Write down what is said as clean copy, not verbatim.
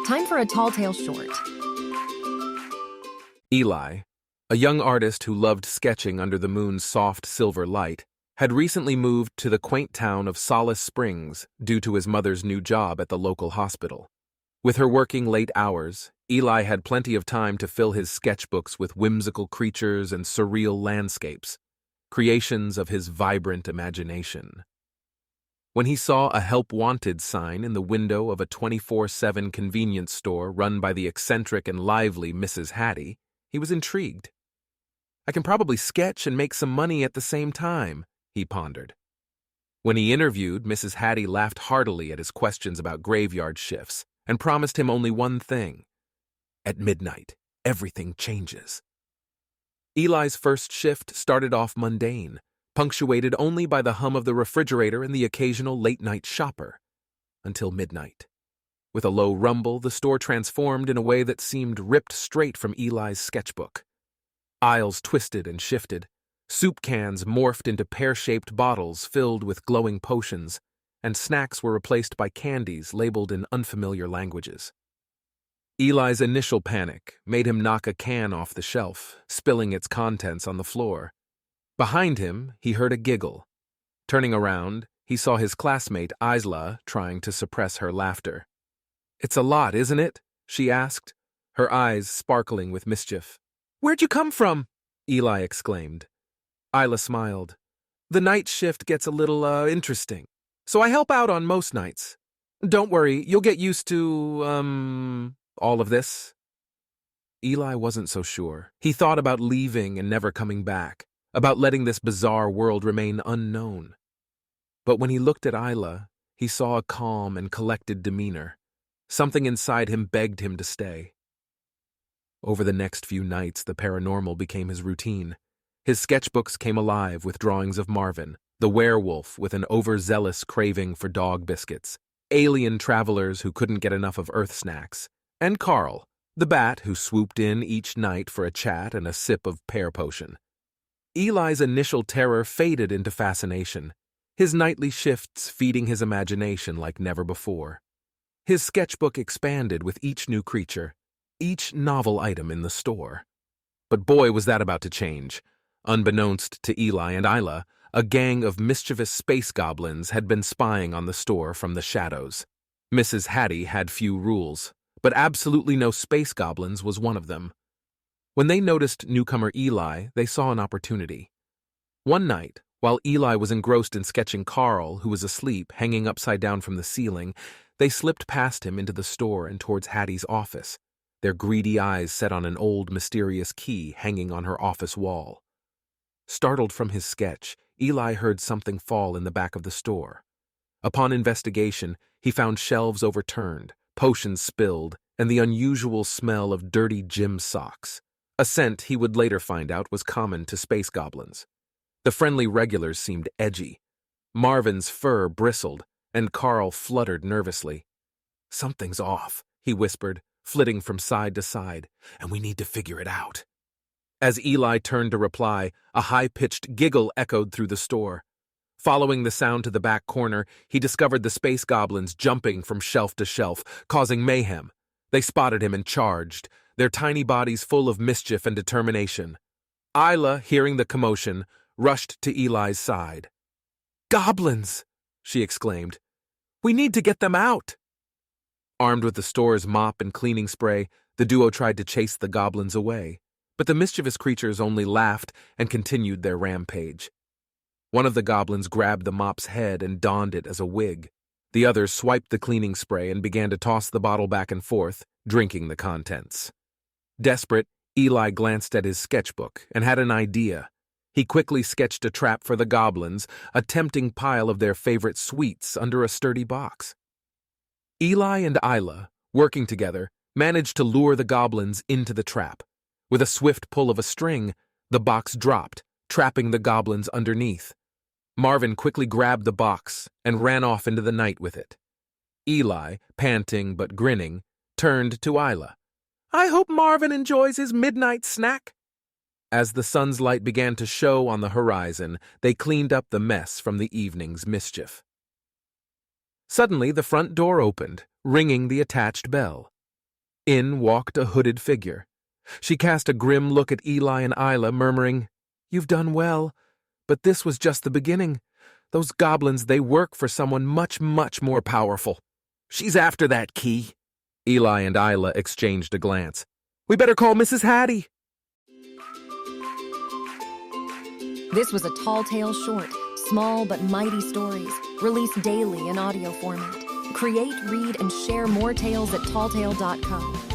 Time for a Talltale short. Eli, a young artist who loved sketching under the moon's soft silver light, had recently moved to the quaint town of Solace Springs due to his mother's new job at the local hospital. With her working late hours, Eli had plenty of time to fill his sketchbooks with whimsical creatures and surreal landscapes, creations of his vibrant imagination. When he saw a Help Wanted sign in the window of a 24/7 convenience store run by the eccentric and lively Mrs. Hattie, he was intrigued. "I can probably sketch and make some money at the same time," he pondered. When he interviewed, Mrs. Hattie laughed heartily at his questions about graveyard shifts and promised him only one thing: at midnight, everything changes. Eli's first shift started off mundane, punctuated only by the hum of the refrigerator and the occasional late-night shopper, until midnight. With a low rumble, the store transformed in a way that seemed ripped straight from Eli's sketchbook. Aisles twisted and shifted, soup cans morphed into pear-shaped bottles filled with glowing potions, and snacks were replaced by candies labeled in unfamiliar languages. Eli's initial panic made him knock a can off the shelf, spilling its contents on the floor. Behind him, he heard a giggle. Turning around, he saw his classmate Isla trying to suppress her laughter. "It's a lot, isn't it?" she asked, her eyes sparkling with mischief. "Where'd you come from?" Eli exclaimed. Isla smiled. "The night shift gets a little, interesting, so I help out on most nights. Don't worry, you'll get used to, all of this." Eli wasn't so sure. He thought about leaving and never coming back, about letting this bizarre world remain unknown. But when he looked at Isla, he saw a calm and collected demeanor. Something inside him begged him to stay. Over the next few nights, the paranormal became his routine. His sketchbooks came alive with drawings of Marvin, the werewolf with an overzealous craving for dog biscuits, alien travelers who couldn't get enough of Earth snacks, and Carl, the bat who swooped in each night for a chat and a sip of pear potion. Eli's initial terror faded into fascination, his nightly shifts feeding his imagination like never before. His sketchbook expanded with each new creature, each novel item in the store. But boy, was that about to change. Unbeknownst to Eli and Isla, a gang of mischievous space goblins had been spying on the store from the shadows. Mrs. Hattie had few rules, but absolutely no space goblins was one of them. When they noticed newcomer Eli, they saw an opportunity. One night, while Eli was engrossed in sketching Carl, who was asleep, hanging upside down from the ceiling, they slipped past him into the store and towards Hattie's office, their greedy eyes set on an old, mysterious key hanging on her office wall. Startled from his sketch, Eli heard something fall in the back of the store. Upon investigation, he found shelves overturned, potions spilled, and the unusual smell of dirty gym socks, a scent he would later find out was common to space goblins. The friendly regulars seemed edgy. Marvin's fur bristled, and Carl fluttered nervously. "Something's off," he whispered, flitting from side to side, "and we need to figure it out." As Eli turned to reply, a high-pitched giggle echoed through the store. Following the sound to the back corner, he discovered the space goblins jumping from shelf to shelf, causing mayhem. They spotted him and charged, their tiny bodies full of mischief and determination. Isla, hearing the commotion, rushed to Eli's side. "Goblins!" she exclaimed. "We need to get them out!" Armed with the store's mop and cleaning spray, the duo tried to chase the goblins away, but the mischievous creatures only laughed and continued their rampage. One of the goblins grabbed the mop's head and donned it as a wig. The other swiped the cleaning spray and began to toss the bottle back and forth, drinking the contents. Desperate, Eli glanced at his sketchbook and had an idea. He quickly sketched a trap for the goblins, a tempting pile of their favorite sweets under a sturdy box. Eli and Isla, working together, managed to lure the goblins into the trap. With a swift pull of a string, the box dropped, trapping the goblins underneath. Marvin quickly grabbed the box and ran off into the night with it. Eli, panting but grinning, turned to Isla. "I hope Marvin enjoys his midnight snack." As the sun's light began to show on the horizon, they cleaned up the mess from the evening's mischief. Suddenly, the front door opened, ringing the attached bell. In walked a hooded figure. She cast a grim look at Eli and Isla, murmuring, "You've done well, but this was just the beginning. Those goblins, they work for someone much, much more powerful." "She's after that key." Eli and Isla exchanged a glance. "We better call Mrs. Hattie." This was a Talltale short, small but mighty stories, released daily in audio format. Create, read, and share more tales at talltale.co.